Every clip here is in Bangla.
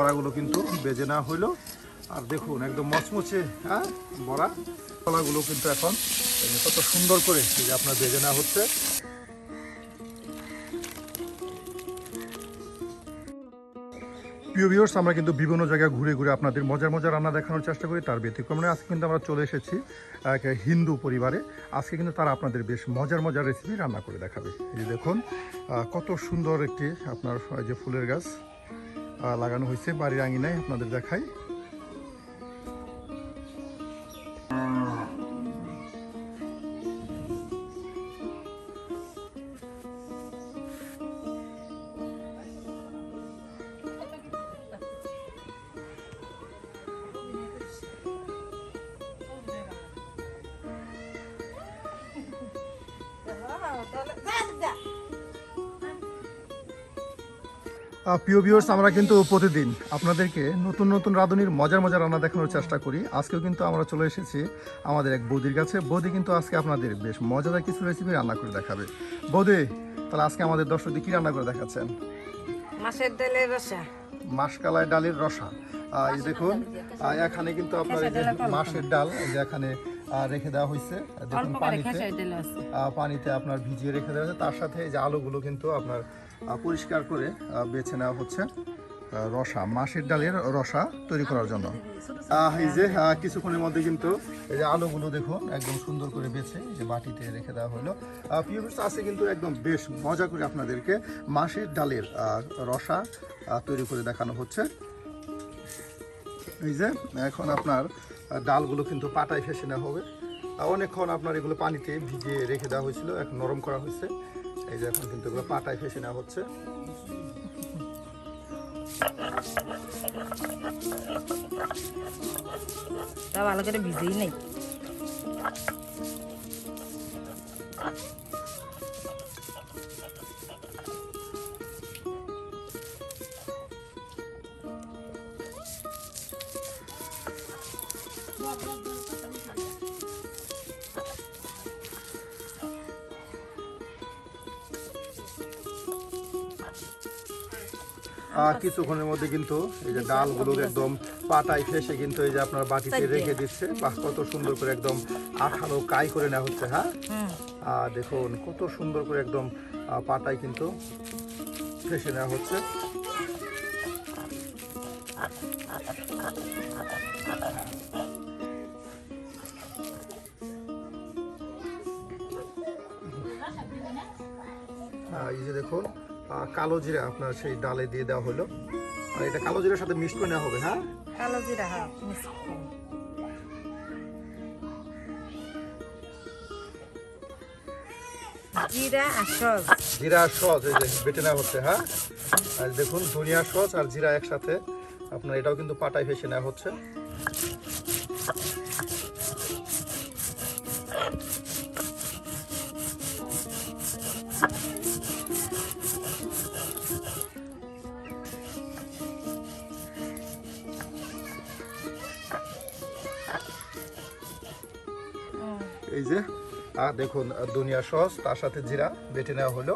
বড়াগুলো কিন্তু বেজে নেওয়া হলো। আর দেখুন একদম মচমচে হ্যাঁ বড়া কলাগুলো কিন্তু এখন কত সুন্দর করে এই যে আপনার বেজে নেওয়া হচ্ছে। প্রিয় ভিউয়ার্স, আমরা কিন্তু বিভিন্ন জায়গায় ঘুরে ঘুরে আপনাদের মজার মজার রান্না দেখানোর চেষ্টা করি। তার ব্যতিক্রম নয়, আজকে কিন্তু আমরা চলে এসেছি এক হিন্দু পরিবারে। আজকে কিন্তু তারা আপনাদের বেশ মজার মজার রেসিপি রান্না করে দেখাবে। এই যে দেখুন কত সুন্দর একটি আপনার যে ফুলের গাছ লাগানো হয়েছে বাড়ির আঙিনায়, আপনাদের দেখাই। প্রিয় ভিউয়ার্স, আমরা কিন্তু প্রতিদিন আপনাদেরকে নতুন নতুন রাঁধুনির মজার মজার রান্না দেখানোর চেষ্টা করি। আজকেও কিন্তু আমরা চলে এসেছি আমাদের এক বৌদির কাছে। বৌদি কিন্তু আজকে আপনাদের বেশ মজাদার কিছু রেসিপি রান্না করে দেখাবে। বৌদি, তাহলে আজকে আমাদের দর্শকদের কি রান্না করে দেখাচ্ছেন? মাছের ডালের রসা, মাসকালাই ডালের রসা। এই দেখুন এখানে কিন্তু আপনার এই যে মাছের ডাল এই যে এখানে রেখে দেওয়া হয়েছে। দেখুন পানিতে আপনার ভিজিয়ে রেখে দেওয়া হয়েছে। তার সাথে এই যে আলুগুলো কিন্তু আপনার পরিষ্কার করে বেছে নেওয়া হচ্ছে রসা, মাছের ডালের রসা তৈরি করার জন্য। এই যে কিছুক্ষণের মধ্যে কিন্তু এই যে আলুগুলো দেখুন একদম সুন্দর করে বেছে যে বাটিতে রেখে দেওয়া হলো। ভিউয়ার্স, আছে কিন্তু একদম বেশ মজা করে আপনাদেরকে মাছের ডালের রসা তৈরি করে দেখানো হচ্ছে। এই যে এখন আপনার ডালগুলো কিন্তু পাটায় ফেসে নেওয়া হবে। অনেকক্ষণ আপনার এগুলো পানিতে ভিজিয়ে রেখে দেওয়া হয়েছিল, এখন নরম করা হয়েছে। এই যে এখন কিন্তু এগুলো পাটায় ফেসে নেওয়া হচ্ছে। তা ভালো করে ভিজেই নেই। কিছুক্ষণের মধ্যে কিন্তু এই যে ডালগুলো একদম পাটায় ফেসে কিন্তু এই যে আপনার বাটিতে রেখে দিচ্ছে। বাহ, কত সুন্দর করে একদম আঠালো কাই করে নেওয়া হচ্ছে। হ্যাঁ দেখুন কত সুন্দর করে একদম পাটায় কিন্তু ফেসে নেওয়া হচ্ছে। এই যে দেখুন কালো জিরা আপনার সেই ডালে দিয়ে দেওয়া হলো। আর এটা কালো জিরার সাথে মিক্স করে নেওয়া হবে। হ্যাঁ কালো জিরা, হ্যাঁ জিরা আর সস, জিরা আর সস এই যে বেটে নেওয়া হচ্ছে। হ্যাঁ আর দেখুন ধনিয়া সস আর জিরা একসাথে আপনার এটাও কিন্তু পাটায় ফেসে নেওয়া হচ্ছে। এই যে দেখুন ধনিয়া সস তার সাথে জিরা বেটে নেওয়া হলো।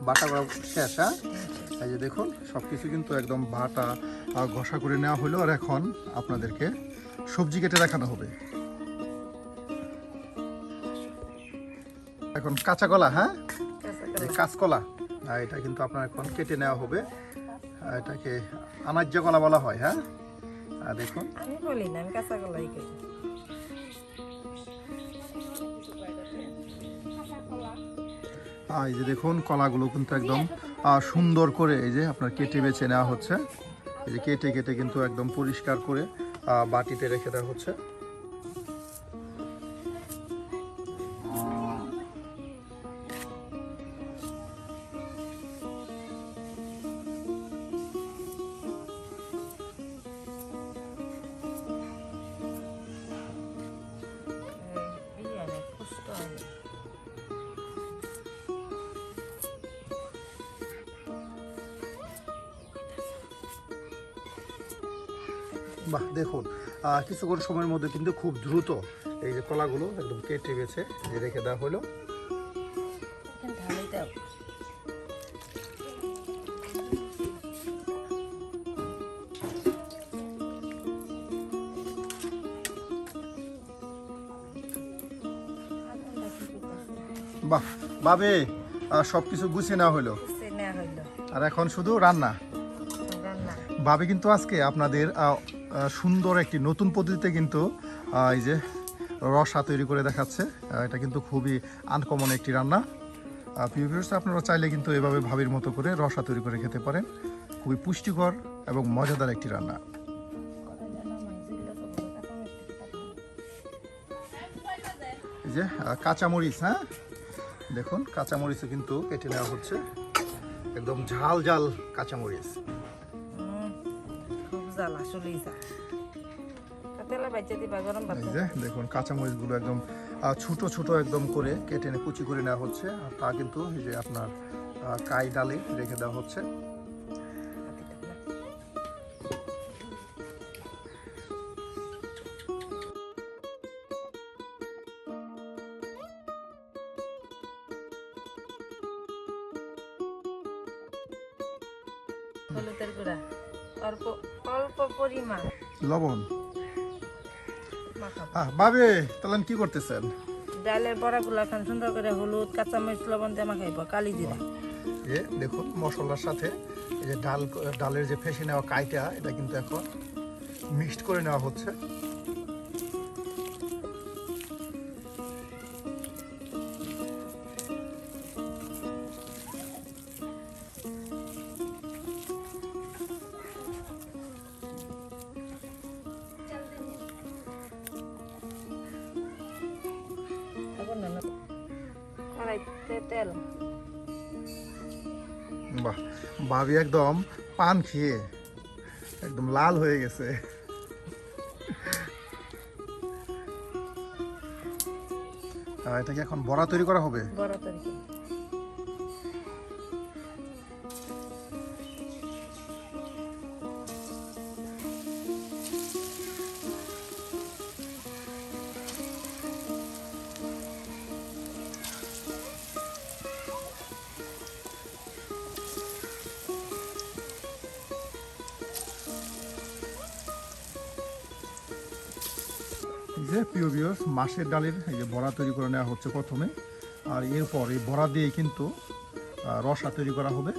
বাটা করা শেষ। হ্যাঁ এই যে দেখুন সবকিছু কিন্তু একদম বাটা ঘষা করে নেওয়া হলো। আর এখন আপনাদেরকে সবজি কেটে দেখানো হবে। এখন কাঁচা কলা, হ্যাঁ কাঁচকলা, এটা কিন্তু আপনার এখন কেটে নেওয়া হবে। এটাকে আনাজ্য কলা বলা হয়। হ্যাঁ দেখুন আমি বলি না, আমি কাঁচা কলাই করি। এই যে দেখুন কলাগুলো কিন্তু একদম সুন্দর করে এই যে আপনার কেটে বেছে নেওয়া হচ্ছে। এই যে কেটে কেটে কিন্তু একদম পরিষ্কার করে বাটিতে রেখে দেওয়া হচ্ছে। বাহ দেখুন কিছুক্ষণ সময়ের মধ্যে কিন্তু খুব দ্রুত এই যে কলাগুলো একদম কেটে গেছে, যে রেখে দেওয়া হলো। ঢালাই দাও। বাহ বাবে সব কিছু গুছিয়ে নেওয়া হলো, নেওয়া হইলো আর এখন শুধু রান্না। রান্না। বাবে কিন্তু আজকে আপনাদের সুন্দর একটি নতুন পদ্ধতিতে কিন্তু এই যে রসা তৈরি করে দেখাচ্ছে। এটা কিন্তু খুবই আনকমন একটি রান্না। প্রিয় ভিউয়ার্স, আপনারা চাইলে কিন্তু এভাবে ভাবির মতো করে রসা তৈরি করে খেতে পারেন। খুবই পুষ্টিকর এবং মজাদার একটি রান্না। এই যে কাঁচামরিচ, হ্যাঁ দেখুন কাঁচামরিচও কিন্তু কেটে নেওয়া হচ্ছে, একদম ঝাল ঝাল কাঁচামরিচ। খুব জ্বাল, আসলেই জ্বাল। তেলে বাইচে দিবা গরম ভাত। এই যে দেখুন কাঁচামরিচগুলো একদম ছোট ছোট একদম করে কেটে কুচি করে নেওয়া হচ্ছে, আর তা কিন্তু এই যে আপনার কাই ডালে রেখে দেওয়া হচ্ছে। হলুদের গুঁড়া অল্প অল্প পরিমাণ, লবণ। মাখাবো। বাবে তাহলে কি করতেছেন? ডালের বড়াগুলা খান সুন্দর করে হলুদ কাঁচামরিচ লবণ দিয়ে মাখাইব, কালি জিরা। এ দেখুন মশলার সাথে এই যে ডালের যে ফেসে নেওয়া কাইটা, এটা কিন্তু এখন মিক্সড করে নেওয়া হচ্ছে। কড়াইতে তেল। বাহ, ভাবি একদম পান খেয়ে একদম লাল হয়ে গেছে। এটাকে এখন বড়া তৈরি করা হবে। বড়া তরকারি। এই যে প্রিয় ভিউয়ার্স, মাছের ডালের এই যে বড়া তৈরি করে নেওয়া হচ্ছে প্রথমে, আর এরপর এই বড়া দিয়ে কিন্তু রসা তৈরি করা হবে।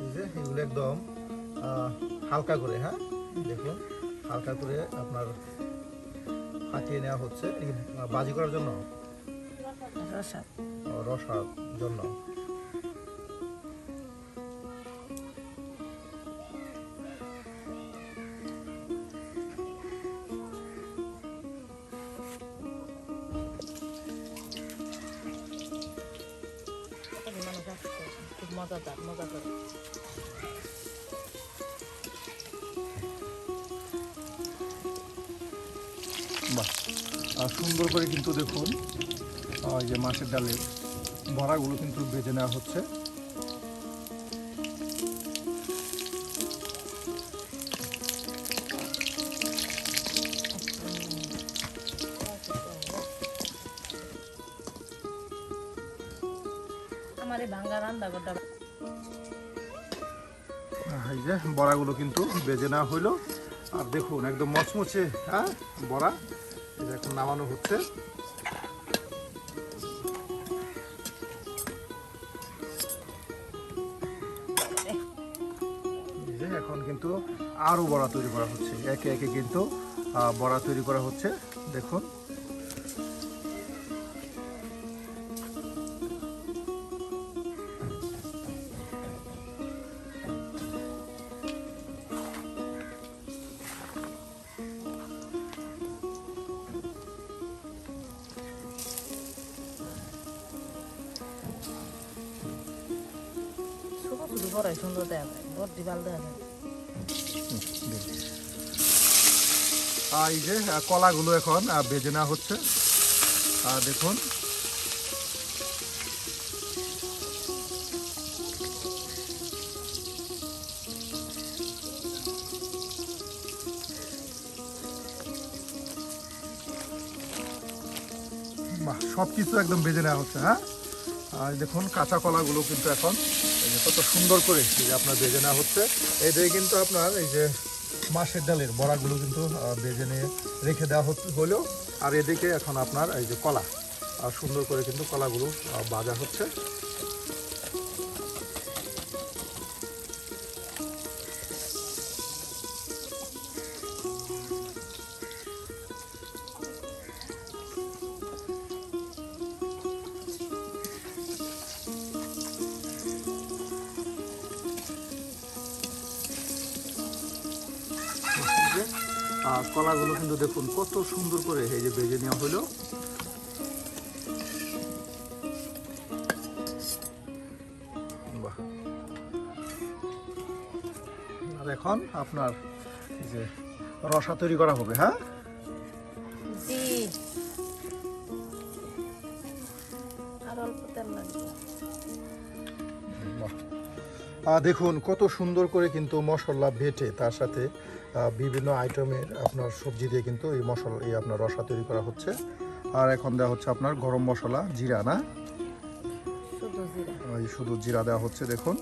এই যে এগুলো একদম হালকা করে, হ্যাঁ দেখুন হালকা করে আপনার ফাটিয়ে নেওয়া হচ্ছে বাজি করার জন্য, রসা। রসার জন্য। খুব মজাদার, মজা করে। বাহ, সুন্দর করে কিন্তু দেখুন এই যে মাছের ডালের বড়াগুলো কিন্তু ভেজে নেওয়া হচ্ছে। আমার এই ভাঙ্গা রান্না করতে এই যে বড়াগুলো কিন্তু ভেজে নেওয়া হইলো, আর দেখুন একদম মচমচে, হ্যাঁ বড়া এটা এখন নামানো হচ্ছে। এখন কিন্তু আরো বড়া তৈরি করা হচ্ছে, একে একে কিন্তু বড়া তৈরি করা হচ্ছে। দেখুন শুধু বড়াই সুন্দর দেওয়া যায়, বড় দিবাল দেওয়া যায়। এই যে কলাগুলো এখন ভেজে নেওয়া হচ্ছে। দেখুন বাহ, সব কিছু একদম ভেজে নেওয়া হচ্ছে। হ্যাঁ, আর দেখুন কাঁচা কলাগুলো কিন্তু এখন এই যে কত সুন্দর করে এই যে আপনার ভেজে নেওয়া হচ্ছে। এদিকে কিন্তু আপনার এই যে মাছের ডালের বড়াগুলো কিন্তু ভেজে নিয়ে রেখে দেওয়া হলো। আর এদিকে এখন আপনার এই যে কলা সুন্দর করে কিন্তু কলাগুলো ভাজা হচ্ছে। কলাগুলো কিন্তু দেখুন কত সুন্দর করে এই যে ভেজে নেওয়া হলো। বাহ, আর এখন আপনার এই যে রসা তৈরি করা হবে। হ্যাঁ, জি, আর অল্প তেল লাগবে। দেখুন কত সুন্দর করে কিন্তু মশলা বেটে তার সাথে বিভিন্ন আইটেমের আপনার সবজি দিয়ে কিন্তু এই মশলা এই আপনার রসা তৈরি করা হচ্ছে। আর এখন দেওয়া হচ্ছে আপনার গরম মশলা, জিরা না, শুধু জিরা, এই শুধু জিরা দেওয়া হচ্ছে। দেখুন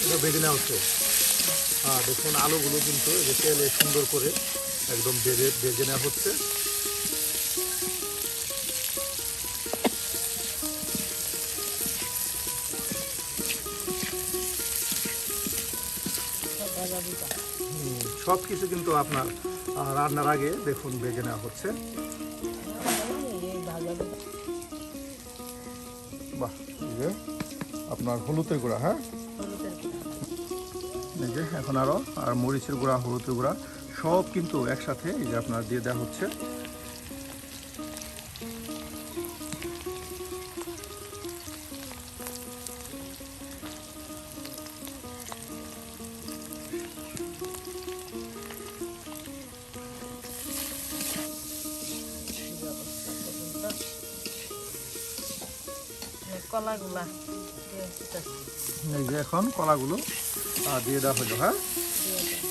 এটা বেজে নেওয়া হচ্ছে। দেখুন আলুগুলো কিন্তু এই যে তেলে সুন্দর করে একদম ভেজে নেওয়া হচ্ছে। ভাজা দিটা সব কিছু কিন্তু আপনার রান্নার আগে দেখুন ভেজে নেওয়া হচ্ছে। এই ভাজা দিটা বাহ, এই যে আপনার হলুদের গুঁড়া। হ্যাঁ, হলুদের গুঁড়া, এই যে এখন আরও আর মরিচের গুঁড়া, হলুদের গুঁড়া সব কিন্তু একসাথে এই যে আপনার দিয়ে দেওয়া হচ্ছে। কলাগুলা দিয়ে দিতেছি, এই যে এখন কলাগুলো দিয়ে দেওয়া হলো। হ্যাঁ, দিয়ে দেন।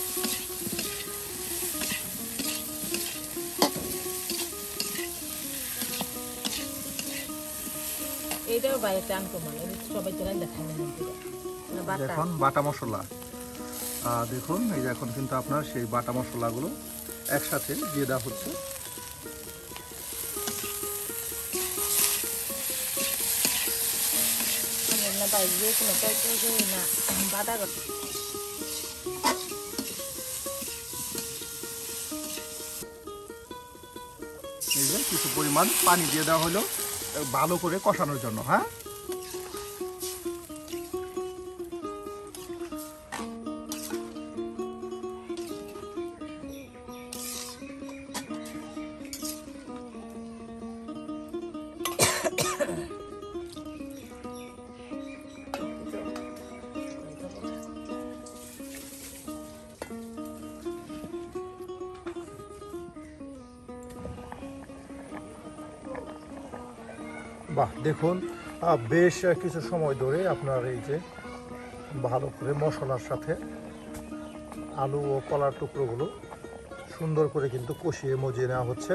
এইটাও বাড়িতে আনকমন, সবাই তো রান্না খায় না বাটা। এখন বাটা মশলা দেখুন এই যে এখন কিন্তু আপনার সেই বাটা মশলাগুলো একসাথে দিয়ে দেওয়া হচ্ছে। না বাইরে দিয়ে কোনো তরকারি না বাটা করতে। এই যে কিছু পরিমাণ পানি দিয়ে দেওয়া হলো ভালো করে কষানোর জন্য। হ্যাঁ, বাহ, দেখুন বেশ কিছু সময় ধরে আপনার এই যে ভালো করে মশলার সাথে আলু ও কলার টুকরোগুলো সুন্দর করে কিন্তু কষিয়ে মজিয়ে নেওয়া হচ্ছে।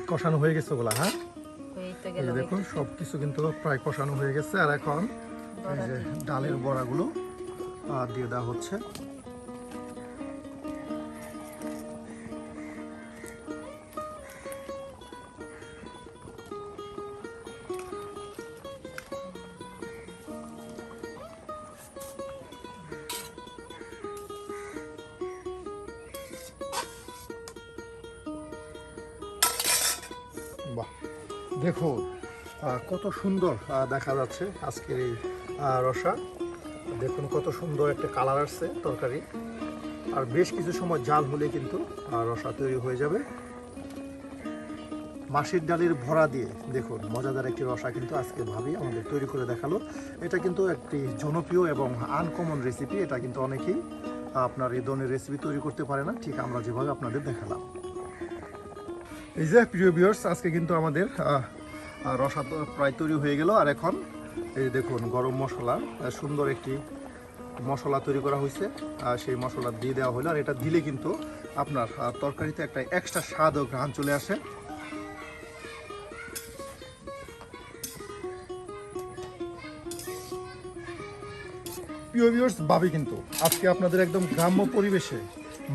কষানো হয়ে গেছে ওগুলা। হ্যাঁ, হইতে এই গেল যে দেখুন সব কিছু কিন্তু প্রায় কষানো হয়ে গেছে। আর এখন এই যে ডালের বড়াগুলো দিয়ে দেওয়া হচ্ছে। বাহ, দেখুন কত সুন্দর দেখা যাচ্ছে আজকের এই রসা। দেখুন কত সুন্দর একটা কালার আসছে তরকারি, আর বেশ কিছু সময় জাল হলে কিন্তু রসা তৈরি হয়ে যাবে। মাসের ডালের ভরা দিয়ে দেখুন মজাদার একটি রসা কিন্তু আজকে ভাবি আমাদের তৈরি করে দেখালো। এটা কিন্তু একটি জনপ্রিয় এবং আনকমন রেসিপি। এটা কিন্তু অনেকেই আপনার এই ধরনের রেসিপি তৈরি করতে পারে না, ঠিক আমরা যেভাবে আপনাদের দেখালাম। এই যে প্রিয় ভিউয়ার্স, আজকে কিন্তু আমাদের রসা তো প্রায় তৈরি হয়ে গেল। আর এখন এই দেখুন গরম মশলা, সুন্দর একটি মশলা তৈরি করা হয়েছে, সেই মশলা দিয়ে দেওয়া হলো। আর এটা দিলে কিন্তু আপনার তরকারিতে একটা এক্সট্রা স্বাদ ও ঘ্রাণ চলে আসে। প্রিয় ভিউয়ার্স, ভাবি কিন্তু আজকে আপনাদের একদম গ্রাম্য পরিবেশে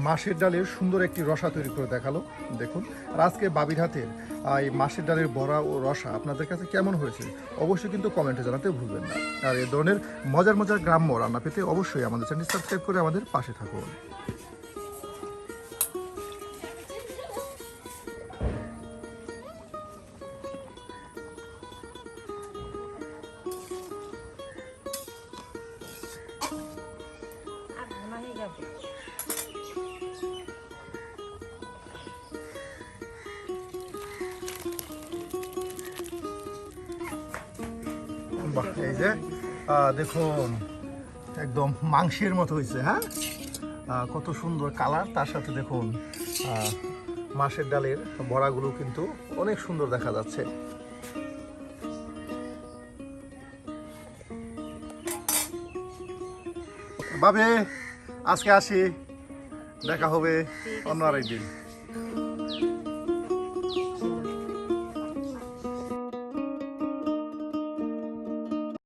মাছের ডালের সুন্দর একটি রসা তৈরি করে দেখালো। দেখুন, আর আজকে বাবির হাতের এই মাছের ডালের বড়া ও রসা আপনাদের কাছে কেমন হয়েছে অবশ্যই কিন্তু কমেন্টে জানাতে ভুলবেন না। আর এই ধরনের মজার মজার গ্রাম্য রান্না পেতে অবশ্যই আমাদের চ্যানেল সাবস্ক্রাইব করে আমাদের পাশে থাকুন। আর ঘন হয়ে যাবে। বাহ, এই যে দেখুন একদম মাংসের মতো হয়েছে। হ্যাঁ, কত সুন্দর কালার, তার সাথে দেখুন মাছের ডালের বড়াগুলো কিন্তু অনেক সুন্দর দেখা যাচ্ছে। বাবে আজকে আসি, দেখা হবে অন্য আরেকদিন।